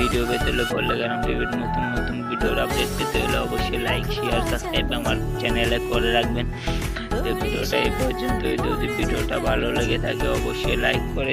Video পেতে হলে বললে গ্রাম টিভির নতুন নতুন ভিডিওর আপডেট পেতে হলে অবশ্যই লাইক শেয়ার সাবস্ক্রাইব আমার চ্যানেলে করে রাখবেন। এই ভিডিওটা এই পর্যন্ত, যদি ভিডিওটা ভালো লেগে থাকে অবশ্যই লাইক করে